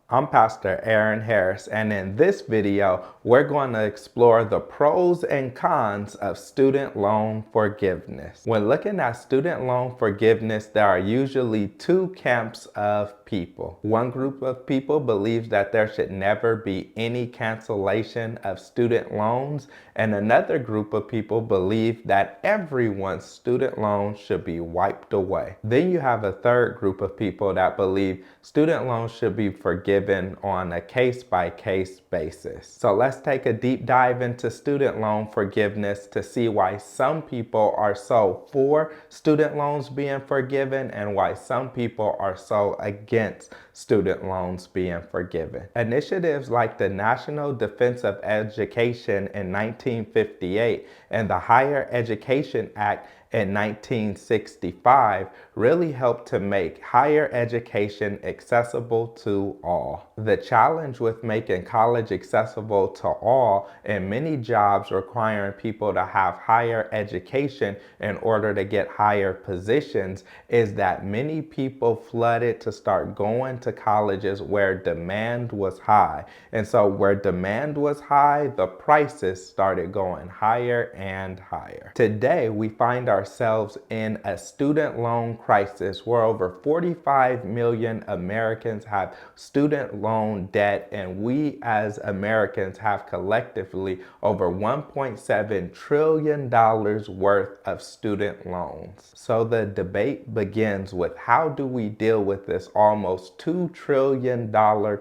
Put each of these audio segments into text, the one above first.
I'm Pastor Aaron Harris, and in this video, we're going to explore the pros and cons of student loan forgiveness. When looking at student loan forgiveness, there are usually two camps of people. One group of people believes that there should never be any cancellation of student loans, and another group of people believe that everyone's student loans should be wiped away. Then you have a third group of people that believe student loans should be forgiven on a case-by-case basis. So let's take a deep dive into student loan forgiveness to see why some people are so for student loans being forgiven and why some people are so against student loans being forgiven. Initiatives like the National Defense of Education in 1958 and the Higher Education Act in 1965 really helped to make higher education accessible to all. The challenge with making college accessible to all and many jobs requiring people to have higher education in order to get higher positions is that many people flooded to start going to colleges where demand was high. And so where demand was high, the prices started going higher and higher. Today, we find ourselves in a student loan crisis where over 45 million Americans have student loan debt, and we as Americans have collectively over $1.7 trillion worth of student loans. So the debate begins with how do we deal with this almost $2 trillion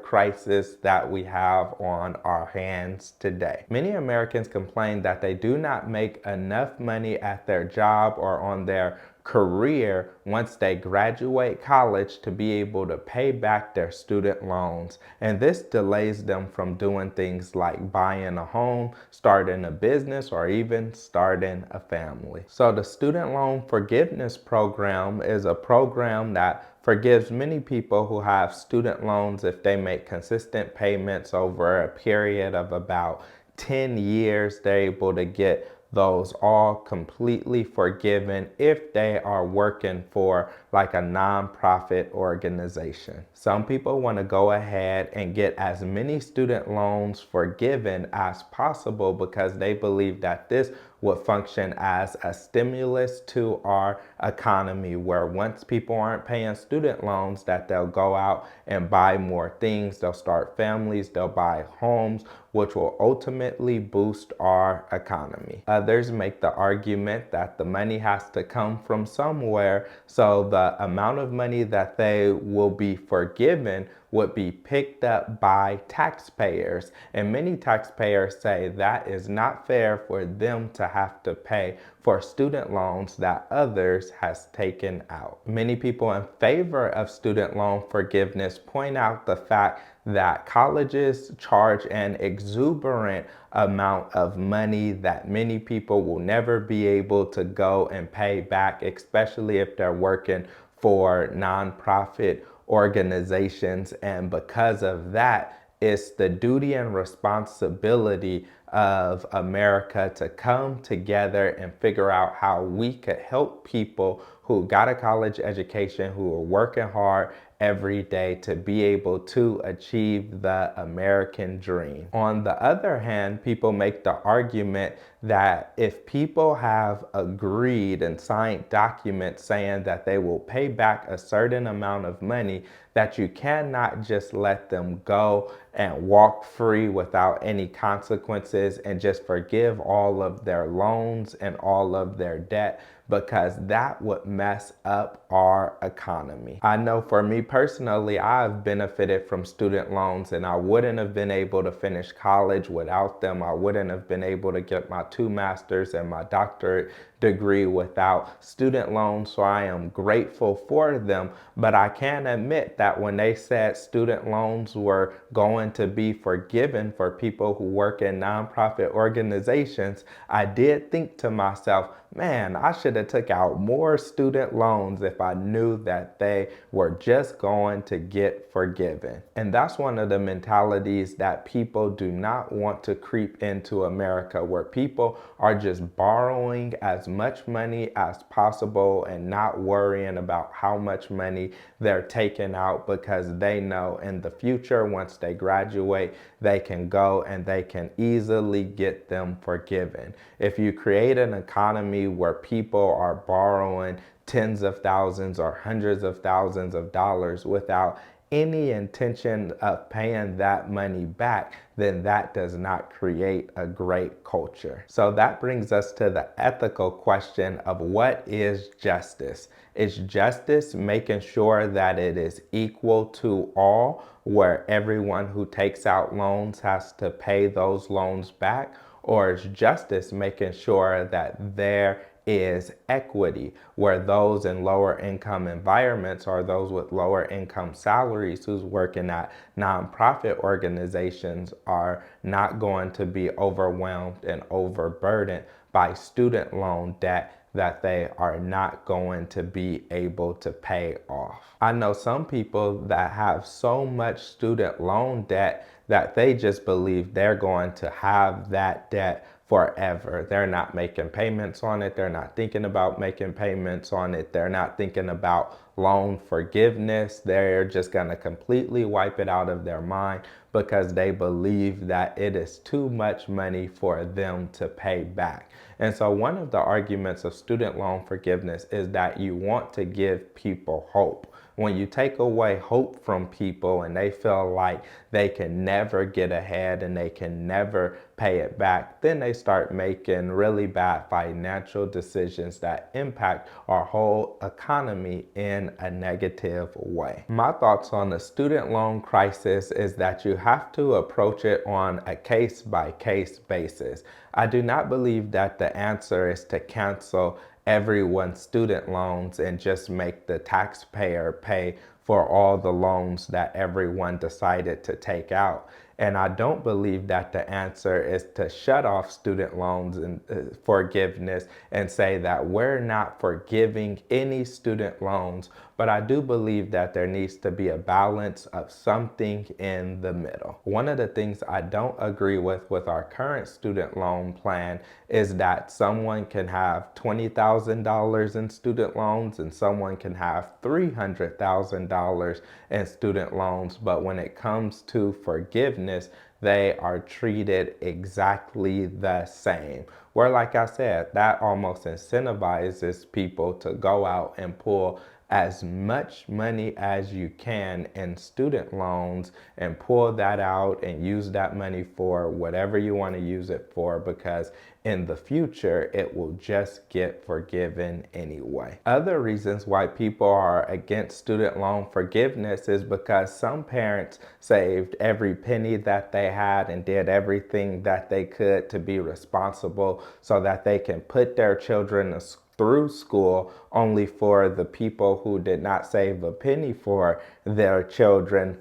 crisis that we have on our hands today. Many Americans complain that they do not make enough money at their job or on their career once they graduate college to be able to pay back their student loans. And this delays them from doing things like buying a home, starting a business, or even starting a family. So the student loan forgiveness program is a program that forgives many people who have student loans if they make consistent payments over a period of about 10 years. They're able to get those all completely forgiven if they are working for like a nonprofit organization. Some people want to go ahead and get as many student loans forgiven as possible because they believe that this would function as a stimulus to our economy, where once people aren't paying student loans, that they'll go out and buy more things, they'll start families, they'll buy homes, which will ultimately boost our economy. Others make the argument that the money has to come from somewhere, so the amount of money that they will be forgiven would be picked up by taxpayers. And many taxpayers say that is not fair for them to have to pay for student loans that others has taken out. Many people in favor of student loan forgiveness point out the fact that colleges charge an exuberant amount of money that many people will never be able to go and pay back, especially if they're working for nonprofit organizations. And because of that, it's the duty and responsibility of America to come together and figure out how we could help people who got a college education, who are working hard every day to be able to achieve the American dream. On the other hand, people make the argument that if people have agreed and signed documents saying that they will pay back a certain amount of money, that you cannot just let them go and walk free without any consequences and just forgive all of their loans and all of their debt, because that would mess up our economy. I know for me personally, I've benefited from student loans, and I wouldn't have been able to finish college without them. I wouldn't have been able to get my 2 masters and my doctorate degree without student loans, so I am grateful for them. But I can admit that when they said student loans were going to be forgiven for people who work in nonprofit organizations, I did think to myself, man, I should have took out more student loans if I knew that they were just going to get forgiven. And that's one of the mentalities that people do not want to creep into America, where people people are just borrowing as much money as possible and not worrying about how much money they're taking out, because they know in the future, once they graduate, they can go and they can easily get them forgiven. If you create an economy where people are borrowing tens of thousands or hundreds of thousands of dollars without any intention of paying that money back, then that does not create a great culture. So that brings us to the ethical question of what is justice? Is justice making sure that it is equal to all, where everyone who takes out loans has to pay those loans back? Or is justice making sure that there is equity, where those in lower income environments or those with lower income salaries who's working at nonprofit organizations are not going to be overwhelmed and overburdened by student loan debt that they are not going to be able to pay off. I know some people that have so much student loan debt that they just believe they're going to have that debt forever. They're not making payments on it. They're not thinking about making payments on it. They're not thinking about loan forgiveness. They're just going to completely wipe it out of their mind because they believe that it is too much money for them to pay back. And so one of the arguments of student loan forgiveness is that you want to give people hope. When you take away hope from people and they feel like they can never get ahead and they can never pay it back, then they start making really bad financial decisions that impact our whole economy in a negative way. My thoughts on the student loan crisis is that you have to approach it on a case-by-case basis. I do not believe that the answer is to cancel everyone's student loans and just make the taxpayer pay for all the loans that everyone decided to take out. And I don't believe that the answer is to shut off student loans and forgiveness and say that we're not forgiving any student loans. But I do believe that there needs to be a balance of something in the middle. One of the things I don't agree with our current student loan plan is that someone can have $20,000 in student loans and someone can have $300,000 in student loans. But when it comes to forgiveness, they are treated exactly the same. Where, like I said, that almost incentivizes people to go out and pull as much money as you can in student loans and pull that out and use that money for whatever you want to use it for, because in the future it will just get forgiven anyway. Other reasons why people are against student loan forgiveness is because some parents saved every penny that they had and did everything that they could to be responsible so that they can put their children through school, only for the people who did not save a penny for their children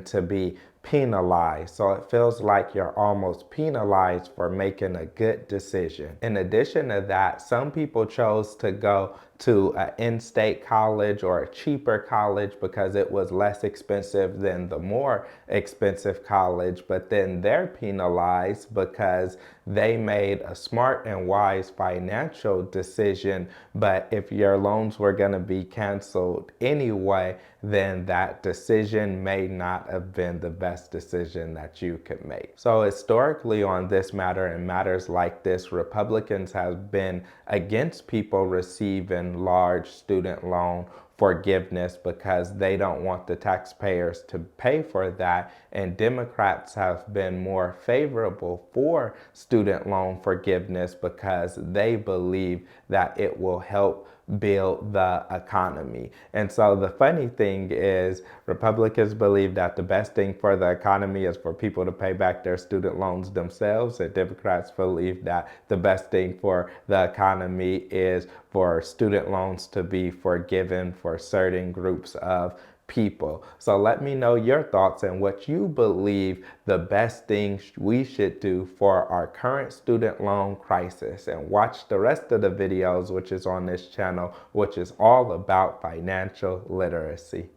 to be penalized. So it feels like you're almost penalized for making a good decision. In addition to that, some people chose to go to an in-state college or a cheaper college because it was less expensive than the more expensive college, but then they're penalized because they made a smart and wise financial decision. But if your loans were going to be canceled anyway, then that decision may not have been the best decision that you could make. So historically on this matter and matters like this, Republicans have been against people receiving large student loan forgiveness because they don't want the taxpayers to pay for that, and Democrats have been more favorable for student loan forgiveness because they believe that it will help build the economy. And so the funny thing is, Republicans believe that the best thing for the economy is for people to pay back their student loans themselves, and Democrats believe that the best thing for the economy is for student loans to be forgiven for certain groups of people. So let me know your thoughts and what you believe the best thing we should do for our current student loan crisis. And watch the rest of the videos which is on this channel, which is all about financial literacy.